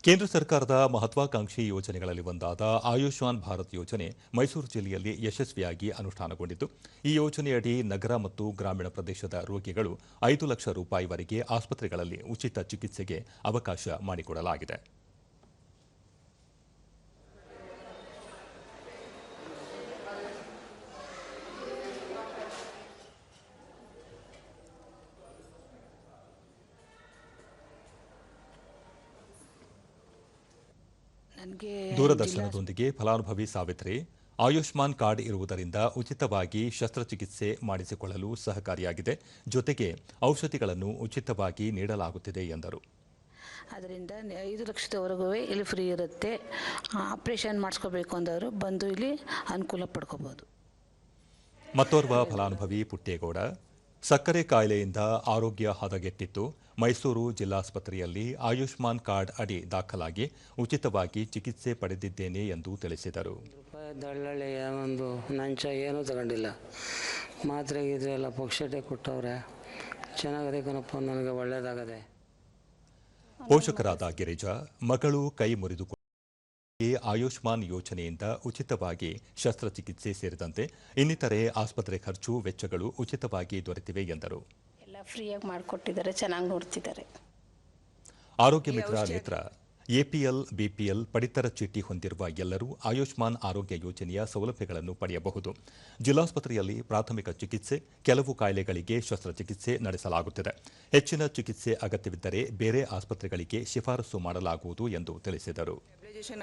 ಕೇಂದ್ರ ಸರ್ಕಾರದ ಮಹತ್ವಾಕಾಂಕ್ಷಿ ಯೋಜನೆಗಳಲ್ಲಿ ಒಂದಾದ ಆಯುಷ್ಮಾನ್ ಭಾರತ್ ಯೋಜನೆ ಮೈಸೂರು ಜಿಲ್ಲೆಯಲ್ಲಿ ಯಶಸ್ವಿಯಾಗಿ ಅನುಷ್ಠಾನಗೊಂಡಿದ್ದು, ಈ ಯೋಜನೆಯಡಿ ನಗರ ಮತ್ತು ಗ್ರಾಮೀಣ ಪ್ರದೇಶದ ರೋಗಿಗಳು 5 ಲಕ್ಷ ರೂಪಾಯಿವರೆಗೆ ಆಸ್ಪತ್ರೆಗಳಲ್ಲಿ ಉಚಿತ ಚಿಕಿತ್ಸೆಗೆ ಅವಕಾಶ ಮಾಡಿಕೊಡಲಾಗಿದೆ. ದೂರದರ್ಶನದೊಂದಿಗೆ ಫಲಾನುಭವಿ ಸಾವಿತ್ರಿ, ಆಯುಷ್ಮಾನ್ ಕಾರ್ಡ್ ಇರುವುದರಿಂದ ಉಚಿತವಾಗಿ ಶಸ್ತ್ರಚಿಕಿತ್ಸೆ ಮಾಡಿಸಿಕೊಳ್ಳಲು ಸಹಕಾರಿಯಾಗಿದೆ. ಜೊತೆಗೆ ಔಷಧಿಗಳನ್ನು ಉಚಿತವಾಗಿ ನೀಡಲಾಗುತ್ತಿದೆ ಎಂದರು. ಅದರಿಂದ 5 ಲಕ್ಷದವರೆಗೂ ಇಲ್ಲಿ ಫ್ರೀ ಇರುತ್ತೆ. ಆಪರೇಷನ್ ಮಾಡಿಸ್ಕೋಬೇಕು ಅಂದವರು ಬಂದು ಇಲ್ಲಿ ಅನುಕೂಲ ಪಡ್ಕೋಬಹುದು. ಮತ್ತೋರ್ವ ಫಲಾನುಭವಿ ಪುಟ್ಟೇಗೌಡ, ಸಕ್ಕರೆ ಕಾಯಿಲೆಯಿಂದ ಆರೋಗ್ಯ ಹದಗೆಟ್ಟಿತ್ತು. ಮೈಸೂರು ಜಿಲ್ಲಾಸ್ಪತ್ರೆಯಲ್ಲಿ ಆಯುಷ್ಮಾನ್ ಕಾರ್ಡ್ ಅಡಿ ದಾಖಲಾಗಿ ಉಚಿತವಾಗಿ ಚಿಕಿತ್ಸೆ ಪಡೆದಿದ್ದೇನೆ ಎಂದು ತಿಳಿಸಿದರು. ದಳ್ಳಳ್ಳಿಯ ಒಂದು ನಂಚ ಏನೂ ತಗೊಂಡಿಲ್ಲ, ಮಾತ್ರೆ ಎಲ್ಲ ಪುಕ್ಷಟೆ ಕೊಟ್ಟವ್ರೆ. ಚೆನ್ನಾಗದೆ ಕಣಪ್ಪ, ನನಗೆ ಒಳ್ಳೆಯದಾಗದೆ. ಪೋಷಕರಾದ ಗಿರಿಜಾ, ಮಗಳು ಕೈ ಮುರಿದುಕೊಂಡು ಆಯುಷ್ಮಾನ್ ಯೋಜನೆಯಿಂದ ಉಚಿತವಾಗಿ ಶಸ್ತ್ರಚಿಕಿತ್ಸೆ ಸೇರಿದಂತೆ ಇನ್ನಿತರೆ ಆಸ್ಪತ್ರೆ ಖರ್ಚು ವೆಚ್ಚಗಳು ಉಚಿತವಾಗಿ ದೊರೆತಿವೆ ಎಂದರು. ಎಲ್ಲ ಫ್ರೀಯಾಗಿ ಮಾಡಿಕೊಟ್ಟಿದ್ದಾರೆ, ಚೆನ್ನಾಗಿ ನೋಡ್ತಿದ್ದಾರೆ. ಆರೋಗ್ಯ ಮಿತ್ರ ನೇತ್ರ ಎಪಿಎಲ್, ಬಿಪಿಎಲ್ ಪಡಿತರ ಚೀಟಿ ಹೊಂದಿರುವ ಎಲ್ಲರೂ ಆಯುಷ್ಮಾನ್ ಆರೋಗ್ಯ ಯೋಜನೆಯ ಸೌಲಭ್ಯಗಳನ್ನು ಪಡೆಯಬಹುದು. ಜಿಲ್ಲಾಸ್ಪತ್ರೆಯಲ್ಲಿ ಪ್ರಾಥಮಿಕ ಚಿಕಿತ್ಸೆ, ಕೆಲವು ಕಾಯಿಲೆಗಳಿಗೆ ಶಸ್ತ್ರಚಿಕಿತ್ಸೆ ನಡೆಸಲಾಗುತ್ತಿದೆ. ಹೆಚ್ಚಿನ ಚಿಕಿತ್ಸೆ ಅಗತ್ಯವಿದ್ದರೆ ಬೇರೆ ಆಸ್ಪತ್ರೆಗಳಿಗೆ ಶಿಫಾರಸು ಮಾಡಲಾಗುವುದು ಎಂದು ತಿಳಿಸಿದರು.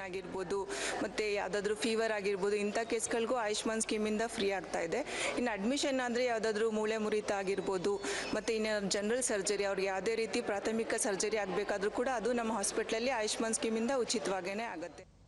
ಆಗಿರ್ಬೋದು, ಮತ್ತೆ ಯಾವುದಾದ್ರೂ ಫೀವರ್ ಆಗಿರ್ಬೋದು, ಇಂಥ ಕೇಸ್ಗಳಿಗೂ ಆಯುಷ್ಮಾನ್ ಸ್ಕೀಮಿಂದ ಫ್ರೀ ಆಗ್ತಾ ಇದೆ. ಇನ್ನು ಅಡ್ಮಿಷನ್ ಅಂದರೆ ಯಾವುದಾದ್ರೂ ಮೂಳೆ ಮುರಿತ ಆಗಿರ್ಬೋದು, ಮತ್ತು ಇನ್ನು ಜನರಲ್ ಸರ್ಜರಿ, ಅವ್ರಿಗೆ ಯಾವುದೇ ರೀತಿ ಪ್ರಾಥಮಿಕ ಸರ್ಜರಿ ಆಗಬೇಕಾದ್ರೂ ಕೂಡ ಅದು ನಮ್ಮ ಹಾಸ್ಪಿಟ್ಲಲ್ಲಿ ಆಯುಷ್ಮಾನ್ ಸ್ಕೀಮಿಂದ ಉಚಿತವಾಗೇ ಆಗುತ್ತೆ.